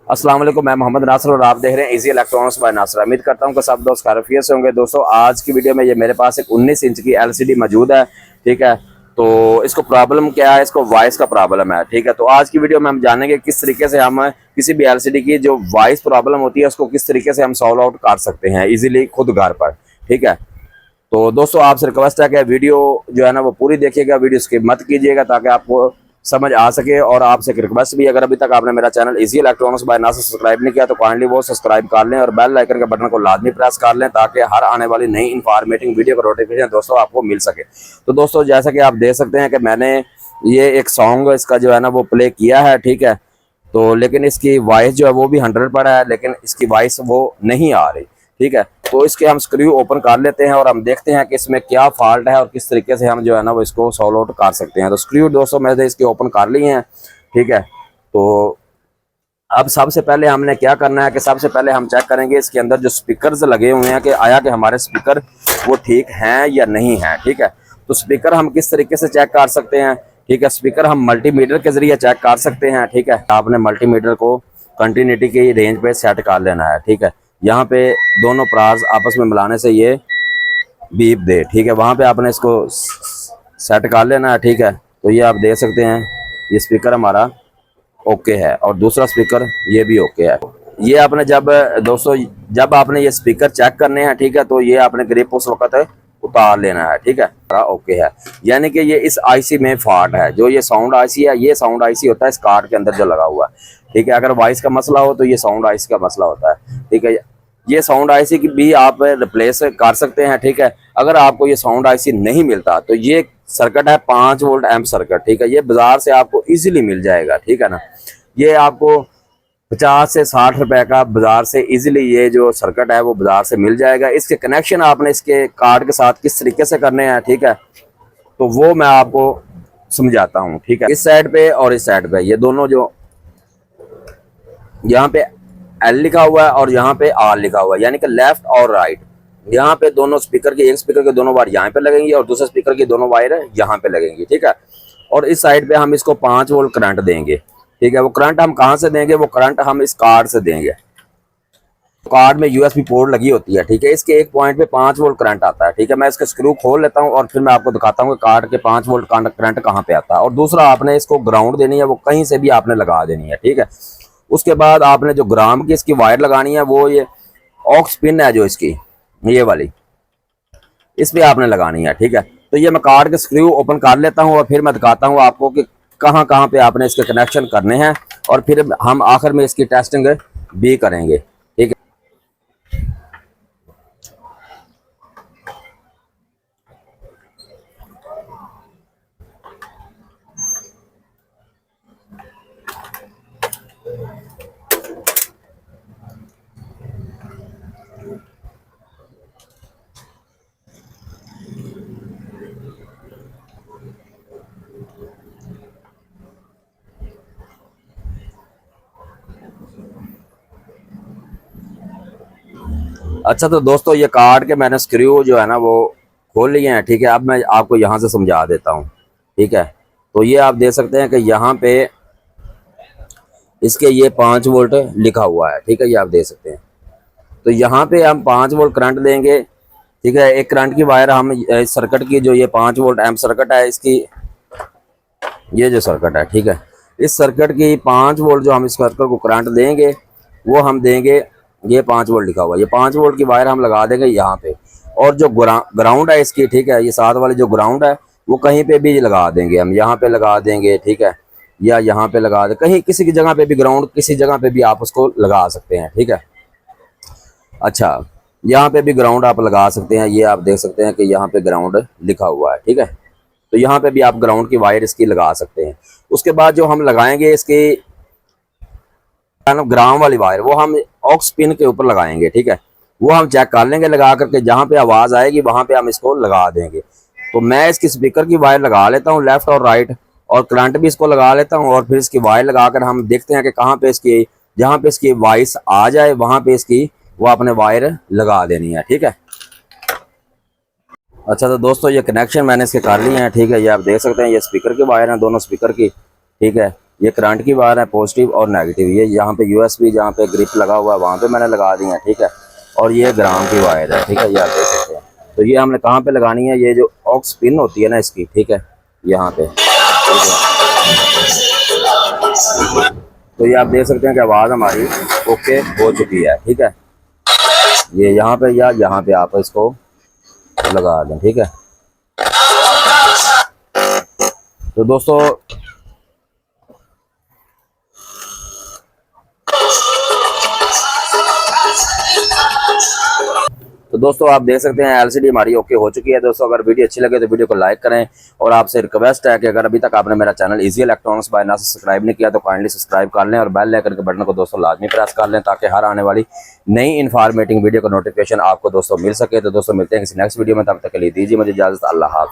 अस्सलाम वालेकुम, मैं मोहम्मद नासिर और आप देख रहे हैं इजी इलेक्ट्रॉनिक्स बाय नासिर। उम्मीद करता हूं कि सब दोस्त खैरियत से होंगे। दोस्तों आज की वीडियो में ये मेरे पास एक 19 इंच की एलसीडी मौजूद है, ठीक है। तो इसको प्रॉब्लम क्या है, इसको वॉइस का प्रॉब्लम है, ठीक है। तो आज की वीडियो में हम जानेंगे किस तरीके से हम किसी भी एलसीडी की जो वॉइस प्रॉब्लम होती है उसको किस तरीके से हम सॉल्व आउट कर सकते हैं इजीली खुद घर पर, ठीक है। तो दोस्तों आपसे रिक्वेस्ट है कि वीडियो जो है ना वो पूरी देखिएगा, वीडियो स्किप मत कीजिएगा ताकि आपको समझ आ सके। और आपसे एक रिक्वेस्ट भी, अगर अभी तक आपने मेरा channel easy electronics by Nasir subscribe नहीं किया तो काइंडली वो सब्सक्राइब कर लें और बेल आइकन के बटन को लाजमी प्रेस कर लें ताकि हर आने वाली नई इंफॉर्मेटिव वीडियो का नोटिफिकेशन दोस्तों आपको मिल सके। तो दोस्तों जैसा कि आप देख सकते हैं कि मैंने ये एक सॉन्ग इसका जो है ना वो प्ले किया है, ठीक है। तो लेकिन इसकी वॉइस जो है वो भी 100 पर है, लेकिन इसकी वॉइस वो नहीं आ रही, ठीक है। तो इसके हम स्क्रू ओपन कर लेते हैं और हम देखते हैं कि इसमें क्या फॉल्ट है और किस तरीके से हम जो है ना वो इसको सॉल्व आउट कर सकते हैं। तो स्क्रू दोस्तों मैंने इसके ओपन कर लिए हैं, ठीक है। तो अब सबसे पहले हमने क्या करना है कि सबसे पहले हम चेक करेंगे इसके अंदर जो स्पीकर्स लगे हुए हैं कि आया कि हमारे स्पीकर वो ठीक हैं या नहीं है, ठीक है। तो स्पीकर हम किस तरीके से चेक कर सकते हैं, ठीक है। स्पीकर हम मल्टीमीटर के जरिए चेक कर सकते हैं, ठीक है। आपने मल्टीमीटर को कंटिन्यूटी की रेंज पे सेट कर लेना है, ठीक है। यहाँ पे दोनों प्रास आपस में मिलाने से ये बीप दे, ठीक है। वहाँ पे आपने इसको सेट कर लेना है, ठीक है। तो ये आप देख सकते हैं ये स्पीकर हमारा ओके है और दूसरा स्पीकर ये भी ओके है। ये आपने जब दोस्तों जब आपने ये स्पीकर चेक करने हैं, ठीक है, तो ये आपने ग्रिप उस वक्त उतार लेना है, ठीक है। ओके है, यानी कि ये इस आईसी में फॉल्ट है। जो ये साउंड आईसी है, ये साउंड आईसी होता है इस कार्ड के अंदर जो लगा हुआ है, ठीक है। अगर वॉइस का मसला हो तो ये साउंड आईसी का मसला होता है, ठीक है। ये साउंड आईसी की भी आप रिप्लेस कर सकते हैं, ठीक है। अगर आपको ये साउंड आईसी नहीं मिलता तो ये सर्किट है 5 वोल्ट एम्प सर्किट, ठीक है। ये बाजार से आपको इजीली मिल जाएगा, ठीक है ना। ये आपको 50 से 60 रुपए का बाजार से इजीली ये जो सर्किट है वो बाजार से मिल जाएगा। इसके कनेक्शन आपने इसके कार्ड के साथ किस तरीके से करने हैं, ठीक है, तो वो मैं आपको समझाता हूँ, ठीक है। इस साइड पे और इस साइड पे ये दोनों जो यहाँ पे एल लिखा हुआ है और यहाँ पे आर लिखा हुआ है, यानी कि लेफ्ट और राइट। यहाँ पे दोनों स्पीकर के, एक स्पीकर के दोनों वायर यहाँ पे लगेंगी और दूसरे स्पीकर की दोनों वायर यहाँ पे लगेंगी, ठीक है। और इस साइड पे हम इसको 5 वोल्ट करंट देंगे, ठीक है। वो करंट हम कहाँ से देंगे, वो करंट हम इस कार्ड से देंगे। कार्ड में यूएसबी पोर्ट लगी होती है, ठीक है। इसके एक पॉइंट पे 5 वोल्ट करंट आता है, ठीक है। मैं इसका स्क्रू खोल लेता हूँ और फिर मैं आपको दिखाता हूँ कि कार्ड के 5 वोल्ट करंट कहाँ पे आता है। और दूसरा आपने इसको ग्राउंड देनी है, वो कहीं से भी आपने लगा देनी है, ठीक है। उसके बाद आपने जो ग्राम की इसकी वायर लगानी है वो ये ऑक्स पिन है जो इसकी ये वाली, इस पे आपने लगानी है, ठीक है। तो ये मैं कार्ड के स्क्रू ओपन कर लेता हूँ और फिर मैं दिखाता हूँ आपको कि कहाँ कहाँ पे आपने इसके कनेक्शन करने हैं और फिर हम आखिर में इसकी टेस्टिंग भी करेंगे, ठीक है। अच्छा तो दोस्तों ये कार्ड के मैंने स्क्रू जो है ना वो खोल लिए हैं, ठीक है। अब मैं आपको यहाँ से समझा देता हूँ, ठीक है। तो ये आप देख सकते हैं कि यहाँ पे इसके ये 5 वोल्ट लिखा हुआ है, ठीक है। ये आप देख सकते हैं। तो यहाँ पे हम 5 वोल्ट करंट देंगे, ठीक है। एक करंट की वायर हम सर्किट की जो ये 5 वोल्ट एम्प सर्किट है इसकी ये जो सर्किट है, ठीक है। इस सर्किट की 5 वोल्ट जो हम इस सर्किट को करंट देंगे वो हम देंगे, ये 5 वोल्ट लिखा हुआ है, ये 5 वोल्ट की वायर हम लगा देंगे यहाँ पे। और जो ग्राउंड है इसकी, ठीक है, ये साथ वाली जो ग्राउंड है वो कहीं पे भी लगा देंगे हम, यहाँ पे लगा देंगे, ठीक है, या यहाँ पे लगा दे, कहीं किसी की जगह पे भी ग्राउंड किसी जगह पे भी आप उसको लगा सकते हैं, ठीक है। अच्छा यहाँ पे भी ग्राउंड आप लगा सकते हैं, ये आप देख सकते हैं कि यहाँ पे ग्राउंड लिखा हुआ है, ठीक है। तो यहाँ पे भी आप ग्राउंड की वायर इसकी लगा सकते हैं। उसके बाद जो हम लगाएंगे इसकी ग्राम वाली वायर वो हम ऑक्स पिन के ऊपर लगाएंगे, ठीक है। वो हम चेक कर लेंगे लगा करके, जहाँ पे आवाज आएगी वहां पे हम इसको लगा देंगे। तो मैं इसकी स्पीकर की वायर लगा लेता हूँ लेफ्ट और राइट, और करंट भी इसको लगा लेता हूँ और फिर इसकी वायर लगाकर हम देखते हैं कि कहाँ पे इसकी, जहाँ पे इसकी वॉइस आ जाए वहां पे इसकी वो अपने वायर लगा देनी है, ठीक है। अच्छा तो दोस्तों ये कनेक्शन मैंने इसके कर लिए हैं, ठीक है। ये आप देख सकते हैं ये स्पीकर की वायर है, दोनों स्पीकर की, ठीक है। ये करंट की वायर है, पॉजिटिव और नेगेटिव। ये यहाँ पे यूएसबी जहाँ पे ग्रिप लगा हुआ है वहाँ पे मैंने लगा दी है, ठीक है। और ये ग्राम की वायर है, ठीक है, ये आप देख सकते हैं। तो ये हमने कहाँ पे लगानी है, ये जो ऑक्स पिन होती है ना इसकी, ठीक है, यहाँ पे, ठीक है। तो ये आप देख सकते हैं कि आवाज़ हमारी ओके हो चुकी है, ठीक है। ये यहाँ पे या यहाँ पे आप इसको लगा दें, ठीक है। तो दोस्तों आप देख सकते हैं एलसीडी हमारी ओके हो चुकी है। दोस्तों अगर वीडियो अच्छी लगे तो वीडियो को लाइक करें, और आपसे रिक्वेस्ट है कि अगर अभी तक आपने मेरा channel easy electronics by Nasir subscribe नहीं किया तो काइंडली सब्सक्राइब कर लें, और बेल आइकन के बटन को दोस्तों लाजमी प्रेस कर लें, ताकि हर आने वाली नई इन्फॉर्मेटिव वीडियो का नोटिफिकेशन आपको दोस्तों मिल सके। तो दोस्तों मिलते हैं किसी नेक्स्ट वीडियो में, तब तक के लिए दीजिए मुझे इजाज़त। अल्लाह हाफ़िज़।